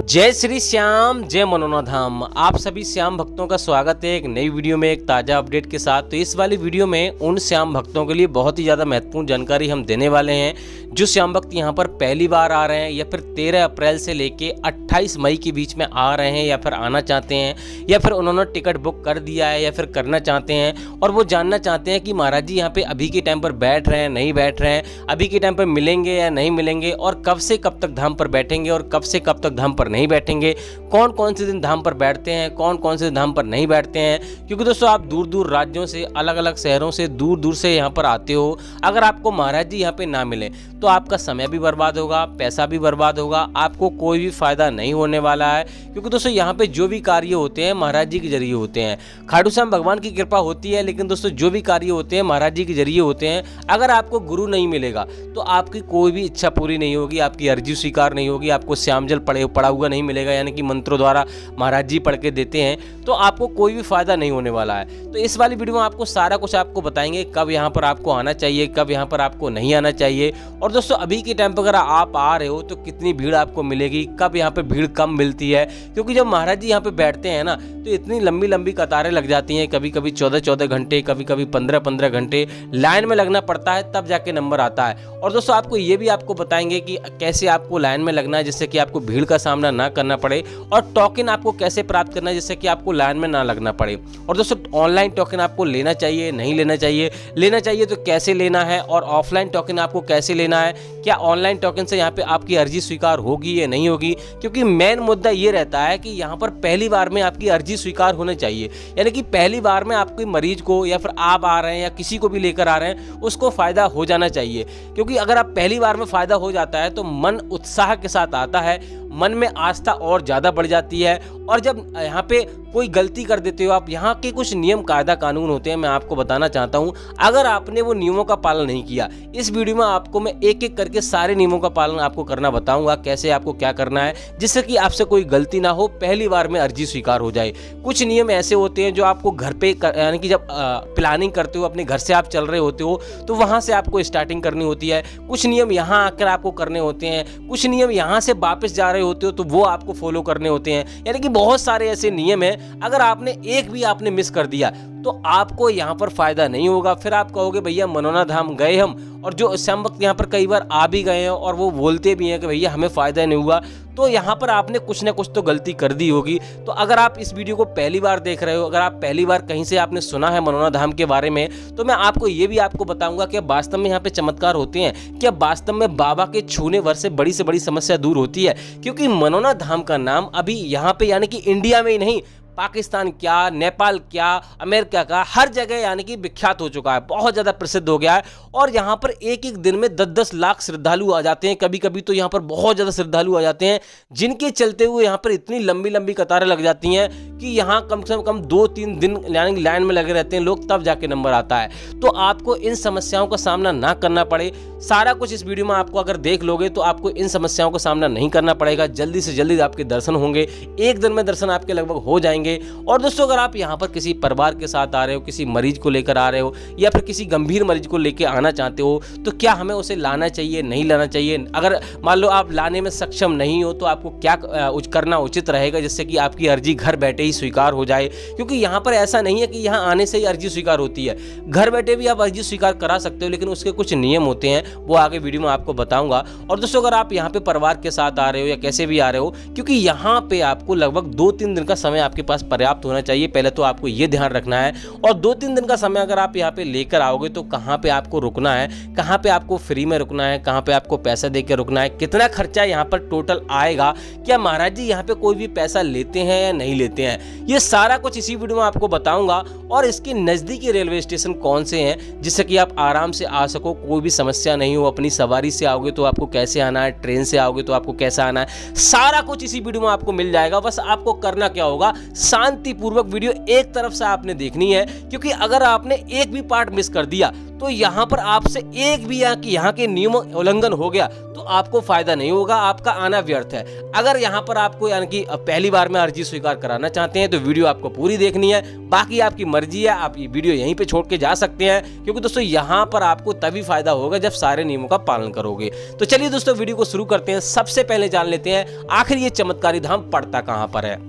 जय श्री श्याम, जय मनोना धाम। आप सभी श्याम भक्तों का स्वागत है एक नई वीडियो में, एक ताज़ा अपडेट के साथ। तो इस वाली वीडियो में उन श्याम भक्तों के लिए बहुत ही ज़्यादा महत्वपूर्ण जानकारी हम देने वाले हैं जो श्याम भक्त यहाँ पर पहली बार आ रहे हैं या फिर 13 अप्रैल से लेके 28 मई के बीच में आ रहे हैं या फिर आना चाहते हैं या फिर उन्होंने टिकट बुक कर दिया है या फिर करना चाहते हैं और वो जानना चाहते हैं कि महाराज जी यहाँ पे अभी के टाइम पर बैठ रहे हैं, नहीं बैठ रहे हैं, अभी के टाइम पर मिलेंगे या नहीं मिलेंगे और कब से कब तक धाम पर बैठेंगे और कब से कब तक धाम पर नहीं बैठेंगे, कौन कौन से दिन धाम पर बैठते हैं, कौन कौन से धाम पर नहीं बैठते हैं। क्योंकि दोस्तों आप दूर दूर राज्यों से, अलग अलग शहरों से, दूर दूर से यहाँ पर आते हो। अगर आपको महाराज जी यहाँ पे ना मिले तो आपका समय भी बर्बाद होगा, पैसा भी बर्बाद होगा, आपको कोई भी फायदा नहीं होने वाला है। क्योंकि दोस्तों यहाँ पे जो भी कार्य होते हैं महाराज जी के जरिए होते हैं। खाटू श्याम भगवान की कृपा होती है, लेकिन दोस्तों जो भी कार्य होते हैं महाराज जी के जरिए होते हैं। अगर आपको गुरु नहीं मिलेगा तो आपकी कोई भी इच्छा पूरी नहीं होगी, आपकी अर्जी स्वीकार नहीं होगी, आपको श्यामजल पड़ा हुआ नहीं मिलेगा, यानी कि मंत्रों द्वारा महाराज जी पढ़ के देते हैं, तो आपको कोई भी फायदा नहीं होने वाला है। तो इस वाली वीडियो में आपको सारा कुछ आपको बताएंगे, कब यहाँ पर आपको आना चाहिए, कब यहाँ पर आपको नहीं आना चाहिए। और दोस्तों अभी के टाइम पर अगर आप आ रहे हो तो कितनी भीड़ आपको मिलेगी, कब यहाँ पे भीड़ कम मिलती है। क्योंकि जब महाराज जी यहाँ पे बैठते हैं ना तो इतनी लंबी लंबी कतारें लग जाती हैं, कभी कभी 14-14 घंटे, कभी कभी 15-15 घंटे लाइन में लगना पड़ता है, तब जाके नंबर आता है। और दोस्तों आपको ये भी आपको बताएंगे कि कैसे आपको लाइन में लगना है जिससे कि आपको भीड़ का सामना ना करना पड़े, और टोकन आपको कैसे प्राप्त करना है जिससे कि आपको लाइन में ना लगना पड़े। और दोस्तों ऑनलाइन टोकन आपको लेना चाहिए, नहीं लेना चाहिए, लेना चाहिए तो कैसे लेना है, और ऑफलाइन टोकन आपको कैसे लेना है, क्या ऑनलाइन टोकन से यहाँ पे आपकी अर्जी स्वीकार होगी या नहीं होगी। क्योंकि मेन मुद्दा ये रहता है कि यहाँ पर पहली बार में आपकी अर्जी स्वीकार होनी चाहिए, यानी कि पहली बार में आपके मरीज को या फिर आप आ रहे हैं या किसी को भी लेकर आ रहे हैं उसको फायदा हो जाना चाहिए। क्योंकि अगर आप पहली बार में फायदा हो जाता है तो मन उत्साह के साथ आता है, मन में आस्था और ज़्यादा बढ़ जाती है। और जब यहाँ पे कोई गलती कर देते हो आप, यहाँ के कुछ नियम कायदा कानून होते हैं, मैं आपको बताना चाहता हूँ। अगर आपने वो नियमों का पालन नहीं किया, इस वीडियो में आपको मैं एक एक करके सारे नियमों का पालन आपको करना बताऊंगा, कैसे आपको क्या करना है जिससे कि आपसे कोई गलती ना हो, पहली बार में अर्जी स्वीकार हो जाए। कुछ नियम ऐसे होते हैं जो आपको घर पे यानी कि जब प्लानिंग करते हो, अपने घर से आप चल रहे होते हो तो वहाँ से आपको स्टार्टिंग करनी होती है। कुछ नियम यहाँ आकर आपको करने होते हैं, कुछ नियम यहाँ से वापस जा रहे होते हो तो वो आपको फॉलो करने होते हैं। यानी कि बहुत सारे ऐसे नियम हैं, अगर आपने एक भी आपने मिस कर दिया तो आपको यहाँ पर फायदा नहीं होगा। फिर आप कहोगे भैया मनोना धाम गए हम, और जो श्याम भक्त यहाँ पर कई बार आ भी गए हैं और वो बोलते भी हैं कि भैया हमें फायदा नहीं हुआ, तो यहाँ पर आपने कुछ ना कुछ तो गलती कर दी होगी। तो अगर आप इस वीडियो को पहली बार देख रहे हो, अगर आप पहली बार कहीं से आपने सुना है मनोना धाम के बारे में, तो मैं आपको ये भी आपको बताऊंगा कि वास्तव में यहाँ पे चमत्कार होते हैं, क्या वास्तव में बाबा के छूने भर से बड़ी समस्या दूर होती है। क्योंकि मनोना धाम का नाम अभी यहाँ पे यानी कि इंडिया में ही नहीं, पाकिस्तान क्या, नेपाल क्या, अमेरिका का, हर जगह यानी कि विख्यात हो चुका है, बहुत ज़्यादा प्रसिद्ध हो गया है। और यहाँ पर एक एक दिन में 10-10 लाख श्रद्धालु आ जाते हैं, कभी कभी तो यहाँ पर बहुत ज़्यादा श्रद्धालु आ जाते हैं, जिनके चलते हुए यहाँ पर इतनी लंबी लंबी कतारें लग जाती हैं कि यहाँ कम से कम 2-3 दिन यानी कि लाइन में लगे रहते हैं लोग, तब जाके नंबर आता है। तो आपको इन समस्याओं का सामना ना करना पड़े, सारा कुछ इस वीडियो में आपको अगर देख लोगे तो आपको इन समस्याओं का सामना नहीं करना पड़ेगा। जल्दी से जल्दी आपके दर्शन होंगे, एक दिन में दर्शन आपके लगभग हो जाएंगे। और दोस्तों अगर आप यहाँ पर किसी परिवार के साथ आ रहे हो, किसी मरीज को लेकर आ रहे हो या फिर किसी गंभीर मरीज को लेकर आना चाहते हो, तो क्या हमें उसे लाना चाहिए, नहीं लाना चाहिए। अगर मान लो आप लाने में सक्षम नहीं हो तो आपको क्या करना उचित रहेगा जिससे कि आपकी अर्जी घर बैठे ही स्वीकार हो जाए। क्योंकि यहाँ पर ऐसा नहीं है कि यहाँ आने से ही अर्जी स्वीकार होती है, घर बैठे भी आप अर्जी स्वीकार करा सकते हो, लेकिन उसके कुछ नियम होते हैं, वो आगे वीडियो में आपको बताऊंगा। और दोस्तों अगर आप यहाँ पे परिवार के साथ आ रहे हो या कैसे भी आ रहे हो, क्योंकि यहाँ पे आपको लगभग 2-3 दिन का समय आपके पास पर्याप्त होना चाहिए, पहले तो आपको ये ध्यान रखना है। और 2-3 दिन का समय अगर आप यहाँ पे लेकर आओगे तो कहाँ पे आपको रुकना है, कहाँ पे आपको फ्री में रुकना है, कहाँ पे आपको पैसा देकर रुकना है, कितना खर्चा यहाँ पर टोटल आएगा, क्या महाराज जी यहाँ पे कोई भी पैसा लेते हैं या नहीं लेते हैं, ये सारा कुछ इसी वीडियो में आपको बताऊंगा। और इसके नज़दीकी रेलवे स्टेशन कौन से हैं जिससे कि आप आराम से आ सको, कोई भी समस्या नहीं हो। अपनी सवारी से आओगे तो आपको कैसे आना है, ट्रेन से आओगे तो आपको कैसा आना है, सारा कुछ इसी वीडियो में आपको मिल जाएगा। बस आपको करना क्या होगा, शांतिपूर्वक वीडियो एक तरफ से आपने देखनी है, क्योंकि अगर आपने एक भी पार्ट मिस कर दिया तो यहाँ पर आपसे एक भी यहाँ के नियम उल्लंघन हो गया तो आपको फायदा नहीं होगा, आपका आना व्यर्थ है। अगर यहाँ पर आपको यानी कि पहली बार में अर्जी स्वीकार कराना चाहते हैं तो वीडियो आपको पूरी देखनी है, बाकी आपकी मर्जी है, आप ये वीडियो यहीं पे छोड़ के जा सकते हैं, क्योंकि दोस्तों यहाँ पर आपको तभी फायदा होगा जब सारे नियमों का पालन करोगे। तो चलिए दोस्तों वीडियो को शुरू करते हैं। सबसे पहले जान लेते हैं आखिर ये चमत्कारी धाम पड़ता कहाँ पर है।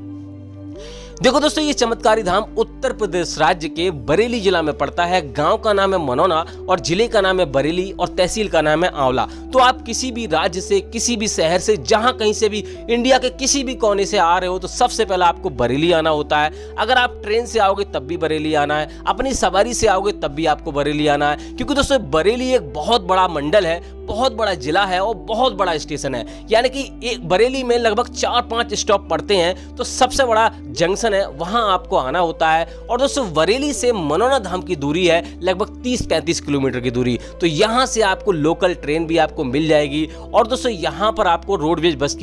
देखो दोस्तों, ये चमत्कारी धाम उत्तर प्रदेश राज्य के बरेली जिला में पड़ता है। गांव का नाम है मनोना और जिले का नाम है बरेली और तहसील का नाम है आंवला। तो आप किसी भी राज्य से, किसी भी शहर से, जहां कहीं से भी इंडिया के किसी भी कोने से आ रहे हो तो सबसे पहले आपको बरेली आना होता है। अगर आप ट्रेन से आओगे तब भी बरेली आना है, अपनी सवारी से आओगे तब भी आपको बरेली आना है, क्योंकि दोस्तों बरेली एक बहुत बड़ा मंडल है, बहुत बड़ा जिला है और बहुत बड़ा स्टेशन है। यानी कि एक बरेली में लगभग 4-5 स्टॉप पड़ते हैं, तो सबसे बड़ा जंक्शन है, वहां आपको आना होता है। और दोस्तों बरेली से मनोना धाम की दूरी है लगभग 30-35 किलोमीटर की दूरी। तो यहां से आपको लोकल ट्रेन भी आपको मिल जाएगी और दोस्तों यहां पर आपको रोडवेज बस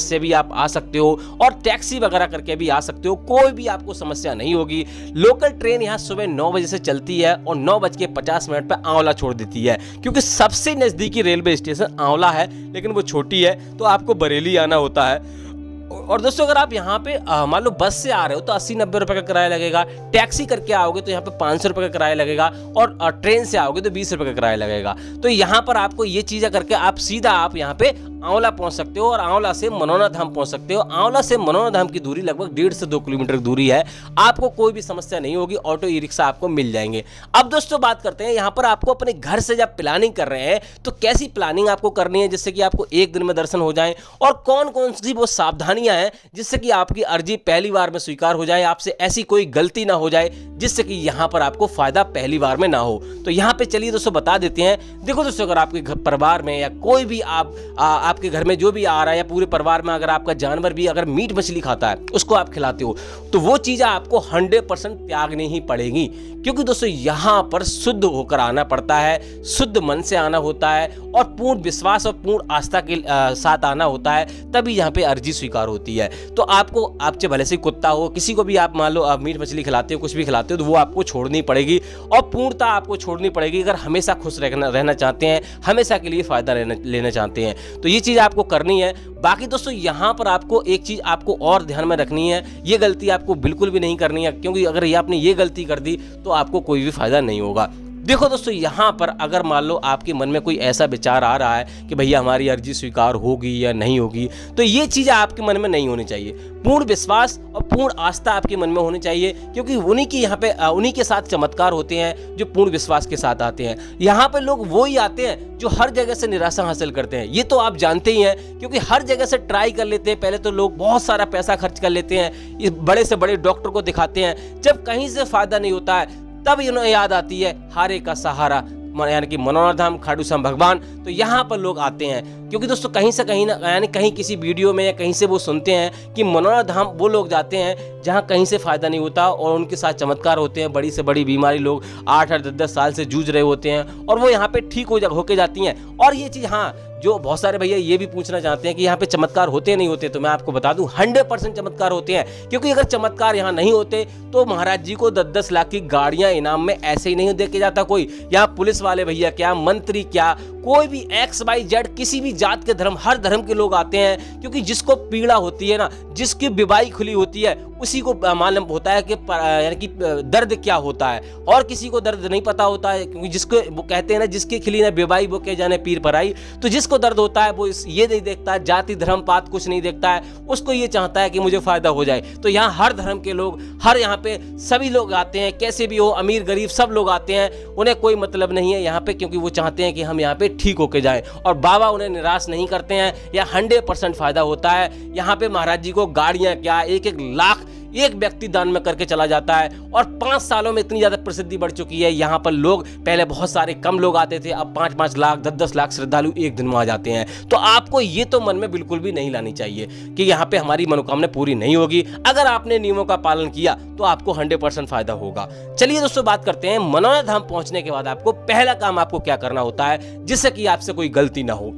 से भी आप आ सकते हो और टैक्सी वगैरह करके भी आ सकते हो, कोई भी आपको समस्या नहीं होगी। लोकल ट्रेन यहाँ सुबह 9 बजे से चलती है और 9:50 पर आंवला छोड़ देती है, क्योंकि सबसे नजदीकी रेलवे स्टेशन आंवला है, लेकिन वो छोटी है तो आपको बरेली आना होता है। और दोस्तों अगर आप यहाँ पे मान लो बस से आ रहे हो तो 80-90 रुपए का किराया लगेगा, टैक्सी करके आओगे तो यहाँ पे 500 रुपए का किराया लगेगा और ट्रेन से आओगे तो 20 रुपए का किराया लगेगा। तो यहाँ पर आपको ये चीजें करके आप सीधा यहाँ पे आंवला पहुंच सकते हो और आंवला से मनोना धाम पहुंच सकते हो। आंवला से मनोना धाम की दूरी लगभग 1.5 से 2 किलोमीटर की दूरी है। आपको कोई भी समस्या नहीं होगी, ऑटो ई रिक्शा आपको मिल जाएंगे। अब दोस्तों बात करते हैं यहाँ पर आपको अपने घर से जब प्लानिंग कर रहे हैं तो कैसी प्लानिंग आपको करनी है जिससे कि आपको एक दिन में दर्शन हो जाए, और कौन कौन सी वो सावधानियां हैं जिससे कि आपकी अर्जी पहली बार में स्वीकार हो जाए, आपसे ऐसी कोई गलती ना हो जाए जिससे कि यहाँ पर आपको फायदा पहली बार में ना हो। तो यहाँ पे चलिए दोस्तों बता देते हैं। देखो दोस्तों, अगर आपके घर परिवार में या कोई भी आपके घर में जो भी आ रहा है या पूरे परिवार में अगर आपका जानवर भी अगर मीट मछली खाता है उसको आप खिलाते हो तो वो चीजें आपको 100% त्यागनी ही पड़ेगी, क्योंकि दोस्तों यहाँ पर शुद्ध होकर आना पड़ता है, शुद्ध मन से आना होता है और पूर्ण विश्वास और पूर्ण आस्था के साथ आना होता है, तभी यहाँ पे अर्जी स्वीकार होती है। तो आपको आपसे भले से कुत्ता हो, किसी को भी आप मान लो आप मीट मछली खिलाते हो, कुछ भी खिलाते हो, तो वो आपको छोड़नी पड़ेगी और पूर्णता आपको छोड़नी पड़ेगी अगर हमेशा खुश रहना चाहते हैं, हमेशा के लिए फायदा लेना चाहते हैं। तो ये चीज आपको करनी है। बाकी दोस्तों यहाँ पर आपको एक चीज आपको और ध्यान में रखनी है, ये गलती आपको बिल्कुल भी नहीं करनी है, क्योंकि अगर ये आपने ये गलती कर दी तो आपको कोई भी फायदा नहीं होगा। देखो दोस्तों, यहाँ पर अगर मान लो आपके मन में कोई ऐसा विचार आ रहा है कि भैया हमारी अर्जी स्वीकार होगी या नहीं होगी, तो ये चीज़ आपके मन में नहीं होनी चाहिए। पूर्ण विश्वास और पूर्ण आस्था आपके मन में होनी चाहिए, क्योंकि उन्हीं की यहाँ पे उन्हीं के साथ चमत्कार होते हैं जो पूर्ण विश्वास के साथ आते हैं। यहाँ पे लोग वो ही आते हैं जो हर जगह से निराशा हासिल करते हैं, ये तो आप जानते ही हैं, क्योंकि हर जगह से ट्राई कर लेते हैं। पहले तो लोग बहुत सारा पैसा खर्च कर लेते हैं, इस बड़े से बड़े डॉक्टर को दिखाते हैं, जब कहीं से फायदा नहीं होता है तब इन्हें याद आती है हारे का सहारा, यानी कि मनोना धाम, खाटू श्याम भगवान। तो यहाँ पर लोग आते हैं, क्योंकि दोस्तों कहीं से कहीं ना यानी कहीं किसी वीडियो में या कहीं से वो सुनते हैं कि मनोना धाम वो लोग जाते हैं जहाँ कहीं से फायदा नहीं होता और उनके साथ चमत्कार होते हैं। बड़ी से बड़ी बीमारी लोग 8-8, 10-10 साल से जूझ रहे होते हैं और वो यहाँ पे ठीक होके जाती हैं। और ये चीज़, हाँ, जो बहुत सारे भैया ये भी पूछना चाहते हैं कि यहाँ पे चमत्कार होते नहीं होते, तो मैं आपको बता दूं 100% चमत्कार होते हैं, क्योंकि अगर चमत्कार यहाँ नहीं होते तो महाराज जी को 10-10 लाख की गाड़ियां इनाम में ऐसे ही नहीं दे के जाता कोई। यहाँ पुलिस वाले भैया क्या, मंत्री क्या, कोई भी XYZ किसी भी जात के धर्म, हर धर्म के लोग आते हैं, क्योंकि जिसको पीड़ा होती है ना, जिसकी बीमारी खुली होती है, उसी को मालूम होता है कि यानी कि दर्द क्या होता है, और किसी को दर्द नहीं पता होता है, क्योंकि जिसको वो कहते हैं ना, जिसकी खिली ना बीमारी वो के जाने पीर पर आई। तो जिसको दर्द होता है वो ये नहीं देखता है, जाति धर्म पात कुछ नहीं देखता है, उसको ये चाहता है कि मुझे फायदा हो जाए। तो यहाँ हर धर्म के लोग, हर यहाँ पे सभी लोग आते हैं, कैसे भी हो, अमीर गरीब सब लोग आते हैं, उन्हें कोई मतलब नहीं है यहाँ पे, क्योंकि वो चाहते हैं कि हम यहाँ पे ठीक होके जाएं। और बाबा उन्हें निराश नहीं करते हैं, या 100% फायदा होता है। यहाँ पे महाराज जी को गाड़ियां क्या, 1-1 लाख एक व्यक्ति दान में करके चला जाता है, और 5 सालों में इतनी ज्यादा प्रसिद्धि बढ़ चुकी है। यहाँ पर लोग पहले बहुत सारे कम लोग आते थे, अब 5-5 लाख 10-10 लाख श्रद्धालु एक दिन में आ जाते हैं। तो आपको ये तो मन में बिल्कुल भी नहीं लानी चाहिए कि यहाँ पे हमारी मनोकामना पूरी नहीं होगी। अगर आपने नियमों का पालन किया तो आपको 100% फायदा होगा। चलिए दोस्तों बात करते हैं मनोना धाम पहुंचने के बाद आपको पहला काम आपको क्या करना होता है जिससे कि आपसे कोई गलती ना हो।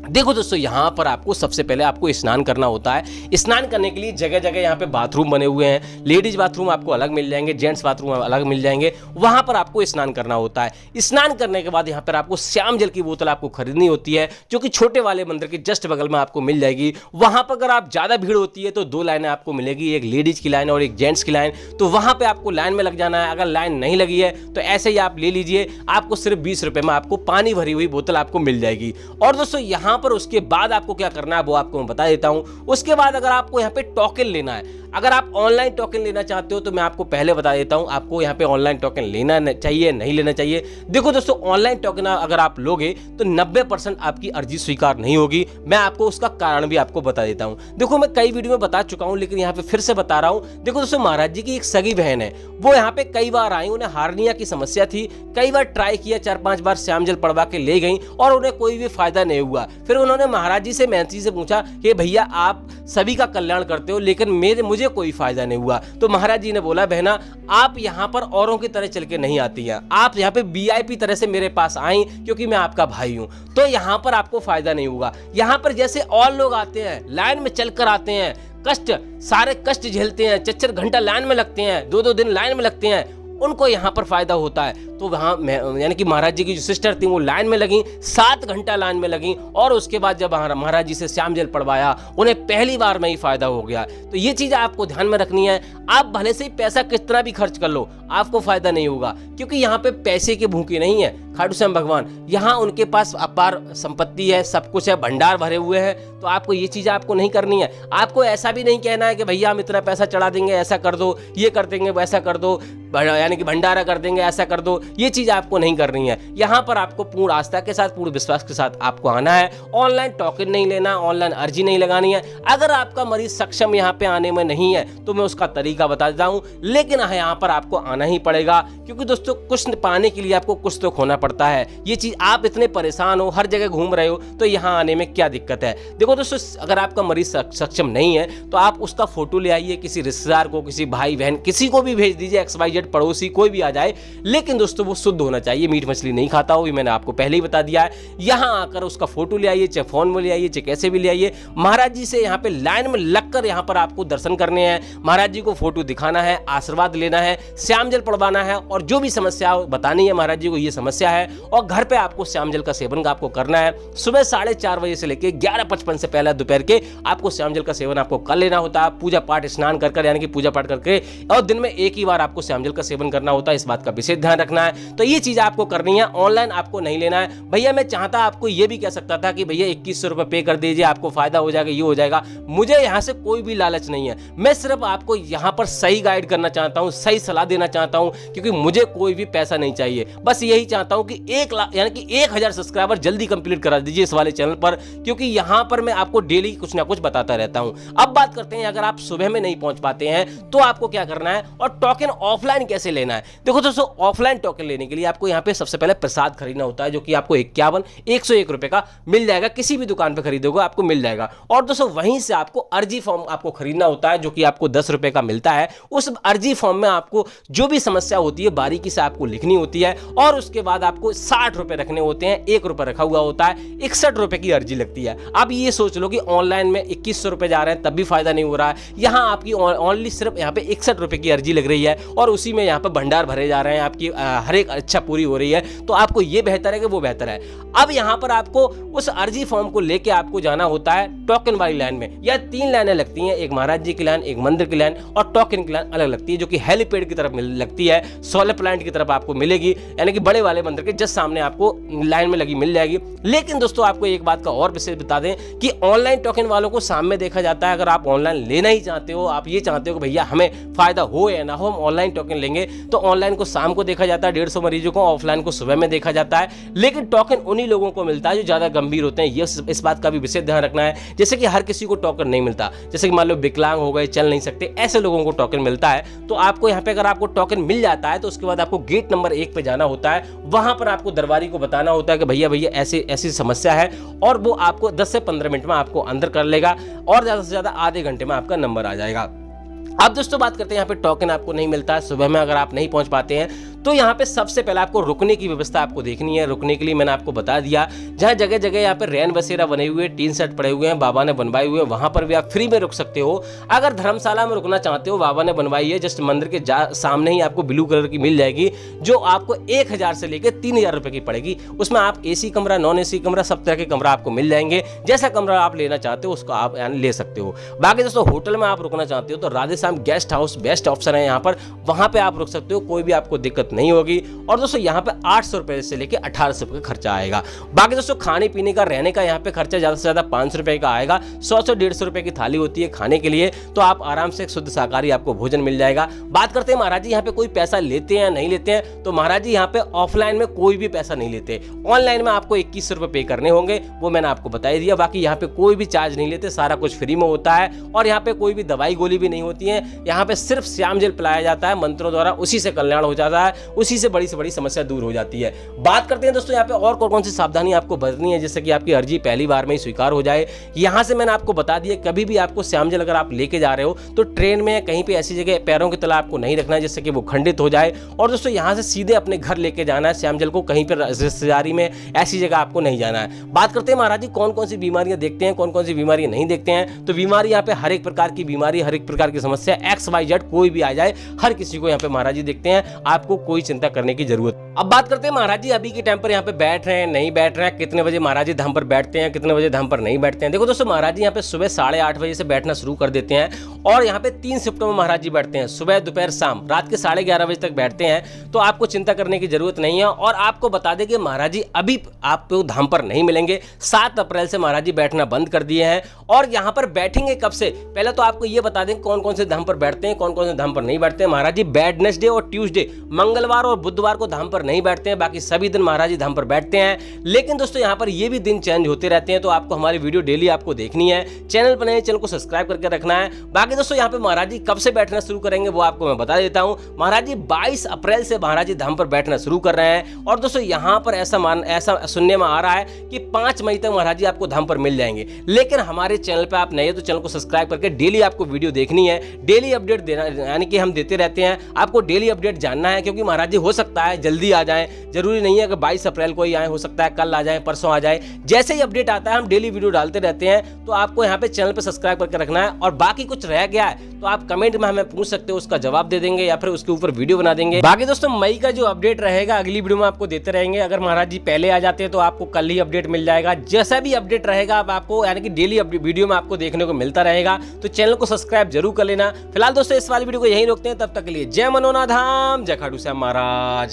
देखो दोस्तों, यहाँ पर आपको सबसे पहले आपको स्नान करना होता है। स्नान करने के लिए जगह जगह यहाँ पे बाथरूम बने हुए हैं। लेडीज बाथरूम आपको अलग मिल जाएंगे, जेंट्स बाथरूम अलग मिल जाएंगे, वहाँ पर आपको स्नान करना होता है। स्नान करने के बाद यहाँ पर आपको श्याम जल की बोतल आपको खरीदनी होती है, जो कि छोटे वाले मंदिर के जस्ट बगल में आपको मिल जाएगी। वहाँ पर अगर आप ज़्यादा भीड़ होती है तो 2 लाइनें आपको मिलेगी, एक लेडीज की लाइन और एक जेंट्स की लाइन। तो वहाँ पर आपको लाइन में लग जाना है। अगर लाइन नहीं लगी है तो ऐसे ही आप ले लीजिए, आपको सिर्फ 20 रुपये में आपको पानी भरी हुई बोतल आपको मिल जाएगी। और दोस्तों यहाँ पर उसके बाद आपको क्या करना है वो आपको मैं बता देता हूं। उसके बाद अगर आपको यहाँ पे टोकन लेना है, अगर आप ऑनलाइन टोकन लेना चाहते हो तो मैं आपको पहले बता देता हूं आपको यहाँ पे ऑनलाइन टोकन लेना चाहिए नहीं लेना चाहिए। देखो दोस्तों, ऑनलाइन टोकन अगर आप लोगे तो 90% आपकी अर्जी स्वीकार नहीं होगी। मैं आपको उसका कारण भी आपको बता देता हूं। देखो, मैं कई वीडियो में बता चुका हूं, लेकिन यहाँ पे फिर से बता रहा हूं। देखो दोस्तों, महाराज जी की एक सगी बहन है, वो यहाँ पे कई बार आई, उन्हें हार्निया की समस्या थी, कई बार ट्राई किया, 4-5 बार श्याम जल पड़वा के ले गई और उन्हें कोई भी फायदा नहीं हुआ। फिर उन्होंने महाराज जी से, महंत जी से पूछा कि भैया आप सभी का कल्याण करते हो लेकिन मुझे कोई फायदा नहीं हुआ। तो महाराज जी ने बोला, बहना आप यहाँ पर औरों की तरह चल के नहीं आती हैं, आप यहाँ पे VIP तरह से मेरे पास आई क्योंकि मैं आपका भाई हूँ, तो यहाँ पर आपको फायदा नहीं होगा। यहाँ पर जैसे और लोग आते हैं, लाइन में चलकर आते हैं, सारे कष्ट झेलते हैं, 4-4 घंटा लाइन में लगते हैं, 2-2 दिन लाइन में लगते हैं, उनको यहाँ पर फायदा होता है। तो वहाँ यानी कि महाराज जी की जो सिस्टर थी वो लाइन में लगी, 7 घंटा लाइन में लगी, और उसके बाद जब महाराज जी से श्याम जल पड़वाया, उन्हें पहली बार में ही फायदा हो गया। तो ये चीज़ आपको ध्यान में रखनी है। आप भले से ही पैसा कितना भी खर्च कर लो, आपको फायदा नहीं होगा, क्योंकि यहाँ पे पैसे के भूखे नहीं है खाटू श्याम भगवान। यहाँ उनके पास अपार संपत्ति है, सब कुछ है, भंडार भरे हुए हैं। तो आपको ये चीज़ आपको नहीं करनी है। आपको ऐसा भी नहीं कहना है कि भैया हम इतना पैसा चढ़ा देंगे, ऐसा कर दो, ये कर देंगे, वैसा कर दो, यानी कि भंडारा कर देंगे, ऐसा कर दो। ये चीज़ आपको नहीं करनी है। यहाँ पर आपको पूर्ण आस्था के साथ, पूर्ण विश्वास के साथ आपको आना है। ऑनलाइन टोकन नहीं लेना, ऑनलाइन अर्जी नहीं लगानी है। अगर आपका मरीज सक्षम यहाँ पे आने में नहीं है तो मैं उसका तरीका बता देता हूँ, लेकिन यहाँ पर आपको आना ही पड़ेगा, क्योंकि दोस्तों कुछ पाने के लिए आपको कुछ तो खोना पड़ता है। ये चीज़, आप इतने परेशान हो, हर जगह घूम रहे हो, तो यहाँ आने में क्या दिक्कत है। देखो दोस्तों, अगर आपका मरीज सक्षम नहीं है तो आप उसका फोटो ले आइए, किसी रिश्तेदार को, किसी भाई बहन, किसी को भी भेज दीजिए, XYZ पड़ोसी कोई भी आ जाए, लेकिन दोस्तों वो शुद्ध होना चाहिए, मीट मछली नहीं खाता हो, ये मैंने आपको पहले ही बता दिया है। यहाँ आकर उसका फोटो ले आइए, चाहे फोन में ले आइए, चाहे कैसे भी ले आइए। महाराज जी से यहाँ पे लाइन में लगकर यहाँ पर आपको दर्शन करने हैं, महाराज जी को फोटो दिखाना है, आशीर्वाद लेना है, श्याम जल पड़वाना है, और जो भी समस्या बतानी है महाराज जी को ये समस्या है, और घर पे आपको श्याम जल का सेवन आपको करना है। सुबह 4:30 बजे से लेकर 11:55 से पहले दोपहर के आपको श्याम जल का सेवन आपको कर लेना होता है। पूजा पाठ स्नान कर यानी कि पूजा पाठ करके, और दिन में एक ही बार आपको श्याम जल का सेवन करना होता है। इस बात का विशेष ध्यान रखना है। तो ये चीज आपको करनी है, ऑनलाइन आपको नहीं लेना है। भैया मैं चाहता आपको ये भी कह सकता था कि भैया 2100 रुपए पे कर दीजिए, आपको फायदा हो जाएगा, ये हो जाएगा। मुझे यहाँ से कोई भी लालच नहीं है, मैं सिर्फ आपको यहाँ पर सही गाइड करना चाहता हूँ, सही सलाह देना चाहता हूँ, क्योंकि मुझे कोई भी पैसा नहीं चाहिए। बस यही चाहता हूँ कि 1 लाख यानी कि 1000 सब्सक्राइबर जल्दी कंप्लीट करा दीजिए इस वाले चैनल पर, क्योंकि यहाँ पर मैं आपको डेली कुछ ना कुछ बताता रहता हूँ। अब बात करते हैं, अगर आप सुबह में नहीं पहुंच पाते हैं तो आपको क्या करना है और टोकन ऑफलाइन कैसे लेना है। देखो दोस्तों, ऑफलाइन टोकन लेने के लिए आपको यहाँ पे सबसे पहले प्रसाद खरीदना होता है, जो कि आपको 101 रुपए का मिल जाएगा, किसी भी दुकान पे खरीदोगे आपको मिल जाएगा। और दोस्तों वहीं से आपको अर्जी फॉर्म आपको खरीदना होता है, जो कि आपको 10 रुपए का मिलता है। उस अर्जी फॉर्म में आपको जो भी समस्या होती है बारीकी से आपको लिखनी होती है, और उसके बाद आपको 60 रुपए रखने होते हैं, 1 रुपए रखा हुआ होता है, 61 रुपए की अर्जी लगती है। अब ये सोच लो कि ऑनलाइन में 2100 रुपए जा रहे हैं तब भी फायदा नहीं हो रहा है, यहाँ आपकी ओनली सिर्फ यहाँ पे 61 रुपए की अर्जी लग रही है, और उसी में यहाँ पे भंडार भरे जा रहे हैं, आपकी हर एक इच्छा पूरी हो रही है। तो आपको ये बेहतर है कि वो बेहतर है। अब यहाँ पर आपको उस अर्जी फॉर्म को लेके आपको जाना होता है टोकन वाली लाइन में। या 3 लाइनें लगती हैं, एक महाराज जी की लाइन, एक मंदिर की लाइन, और टोकन की लाइन अलग लगती है, जो कि हेलीपैड की तरफ लगती है, सोलर प्लांट की तरफ आपको मिलेगी, यानी कि बड़े वाले मंदिर के जस्ट सामने आपको लाइन में लगी मिल जाएगी। लेकिन दोस्तों आपको एक बात का और विशेष बता दें कि ऑनलाइन टोकन वालों को सामने देखा जाता है। अगर आप ऑनलाइन लेना ही चाहते हो, आप ये चाहते हो कि भैया हमें फायदा हो या ना हो, हम ऑनलाइन टोकन लेंगे, तो ऑनलाइन को शाम को देखा जाता है 150 मरीजों को, ऑफलाइन को सुबह में देखा जाता है। लेकिन टोकन उन्हीं लोगों को मिलता है जो ज्यादा गंभीर होते हैं, ये इस बात का भी विशेष ध्यान रखना है। जैसे कि हर किसी को टोकन नहीं मिलता, जैसे कि मान लो विकलांग हो गए, चल नहीं सकते, ऐसे लोगों को टोकन मिलता है। तो आपको यहाँ पे अगर आपको टोकन मिल जाता है तो उसके बाद आपको गेट नंबर 1 पे जाना होता है। वहां पर आपको दरबारी को बताना होता है कि भैया ऐसी समस्या है, और वो आपको 10 से 15 मिनट में आपको अंदर कर लेगा, और ज्यादा से ज्यादा आधे घंटे में आपका नंबर आ जाएगा। अब दोस्तों बात करते हैं, यहाँ पे टोकन आपको नहीं मिलता है, सुबह में अगर आप नहीं पहुंच पाते हैं तो यहाँ पे सबसे पहले आपको रुकने की व्यवस्था आपको देखनी है। रुकने के लिए मैंने आपको बता दिया, जहाँ जगह जगह यहाँ पे रैन बसेरा बने हुए, टीन सेट पड़े हुए हैं, बाबा ने बनवाए हुए, वहां पर भी आप फ्री में रुक सकते हो। अगर धर्मशाला में रुकना चाहते हो, बाबा ने बनवाई है, जस्ट मंदिर के सामने ही आपको ब्लू कलर की मिल जाएगी, जो आपको 1000 से लेकर 3000 रुपए की पड़ेगी। उसमें आप एसी कमरा, नॉन एसी कमरा, सब तरह के कमरा आपको मिल जाएंगे। जैसा कमरा आप लेना चाहते हो उसको आप ले सकते हो। बाकी दोस्तों होटल में आप रुकना चाहते हो तो Radheshyam guest house best option है यहाँ पर, वहां पे आप रुक सकते हो, कोई भी आपको दिक्कत नहीं होगी। और दोस्तों यहाँ पे 800 रुपए से लेकर 1800 रुपए का खर्चा आएगा। बाकी दोस्तों खाने पीने का, रहने का यहाँ पे खर्चा ज्यादा से ज्यादा 500 रुपए का आएगा। 100 से 150 रुपए की थाली होती है खाने के लिए, तो आप आराम से एक शुद्ध शाकाहारी आपको भोजन मिल जाएगा। बात करते हैं महाराज जी यहाँ पे कोई पैसा लेते हैं नहीं लेते हैं, तो महाराज जी यहाँ पे ऑफलाइन में कोई भी पैसा नहीं लेते। ऑनलाइन में आपको 21 रुपए पे करने होंगे, वो मैंने आपको बता ही दिया। बाकी यहाँ पे कोई भी चार्ज नहीं लेते, सारा कुछ फ्री में होता है। और यहाँ पे कोई भी दवाई गोली भी नहीं होती है, यहाँ पे सिर्फ श्याम जल पिलाया जाता है मंत्रों द्वारा, उसी से कल्याण हो जाता है, उसी से बड़ी समस्या दूर हो जाती है। बात करते हैं दोस्तों यहाँ पे और कौन सी सावधानी आपको बरतनी है, जैसे कि आपकी अर्जी पहली बार में ही स्वीकार हो जाए। यहाँ से मैंने आपको बता दिया, कभी भी आपको श्याम जल अगर आप लेके जा रहे हो तो ट्रेन में कहीं पे ऐसी जगह पैरों की तला आपको नहीं रखना है जिससे कि वो खंडित हो जाए। और दोस्तों यहाँ से सीधे अपने घर लेके जाना है श्याम जल को, कहीं पर रिश्तेदारी में ऐसी जगह आपको नहीं जाना है। बात करते हैं महाराज जी कौन कौन सी बीमारियां देखते हैं, कौन कौन सी बीमारियां नहीं देखते हैं। तो बीमारी यहाँ पे हर एक प्रकार की बीमारी, हर एक प्रकार की समस्या, XYZ कोई भी आ जाए, हर किसी को यहाँ पे महाराज जी देखते हैं, आपको कोई चिंता करने की जरूरत। अब बात करते हैं महाराज जी अभी के टाइम पर यहाँ पे बैठ रहे हैं नहीं बैठ रहे हैं, कितने बजे महाराज जी धाम पर बैठते हैं, कितने बजे धाम पर नहीं बैठते हैं। देखो दोस्तों महाराज जी यहाँ पे सुबह 8:30 बजे से बैठना शुरू कर देते हैं, और यहाँ पे 3 शिफ्टों में महाराज जी बैठते हैं, सुबह दोपहर शाम, रात के 11:30 बजे तक बैठते हैं। तो आपको चिंता करने की जरूरत नहीं है। और आपको बता दें कि महाराज जी अभी आपको धाम पर नहीं मिलेंगे, 7 अप्रैल से महाराज जी बैठना बंद कर दिए हैं। और यहाँ पर बैठेंगे कब से, पहले तो आपको ये बता दें कौन कौन से धाम पर बैठते हैं, कौन कौन से धाम पर नहीं बैठते हैं। महाराज जी वेडनेसडे और ट्यूसडे, मंगलवार और बुधवार को धाम पर नहीं बैठते हैं, बाकी सभी दिन महाराज जी धाम पर बैठते हैं। लेकिन दोस्तों यहाँ पर ये भी दिन चेंज होते रहते हैं, तो आपको हमारी वीडियो डेली आपको देखनी है। चैनल पर नए, चैनल को सब्सक्राइब करके रखना है। बाकी दोस्तों यहाँ पे महाराज जी कब से बैठना शुरू करेंगे वो आपको मैं बता देता हूँ। महाराज जी 22 अप्रैल से महाराज जी धाम पर बैठना शुरू कर रहे हैं। और दोस्तों यहाँ पर ऐसा सुनने में आ रहा है कि 5 मई तक महाराज जी आपको धाम पर मिल जाएंगे। लेकिन हमारे चैनल पर आप नए तो चैनल को सब्सक्राइब करके डेली आपको वीडियो देखनी है, डेली अपडेट देना, यानी कि हम देते रहते हैं, आपको डेली अपडेट जानना है। क्योंकि महाराज जी हो सकता है जल्दी आ जाए, जरूरी नहीं है कि 22 अप्रैल को ही आए, हो सकता है कल आ जाए, परसों आ जाए। जैसे ही अपडेट आता है हम डेली वीडियो डालते रहते हैं, तो आपको यहाँ पे चैनल पे सब्सक्राइब करके रखना है। और बाकी कुछ रह गया है तो आप कमेंट में हमें पूछ सकते हो, उसका जवाब दे देंगे या फिर उसके ऊपर वीडियो बना देंगे। बाकी दोस्तों मई का जो अपडेट रहेगा अगली वीडियो में आपको देते रहेंगे। अगर महाराज जी पहले आ जाते हैं तो आपको कल ही अपडेट मिल जाएगा। जैसा भी अपडेट रहेगा अब आपको, यानी कि डेली वीडियो में आपको देखने को मिलता रहेगा, तो चैनल को सब्सक्राइब जरूर कर लेना। फिलहाल दोस्तों इस वाली वीडियो को यहीं रोकते हैं, तब तक के लिए जय मनोनाधाम, जय खाटू श्याम महाराज।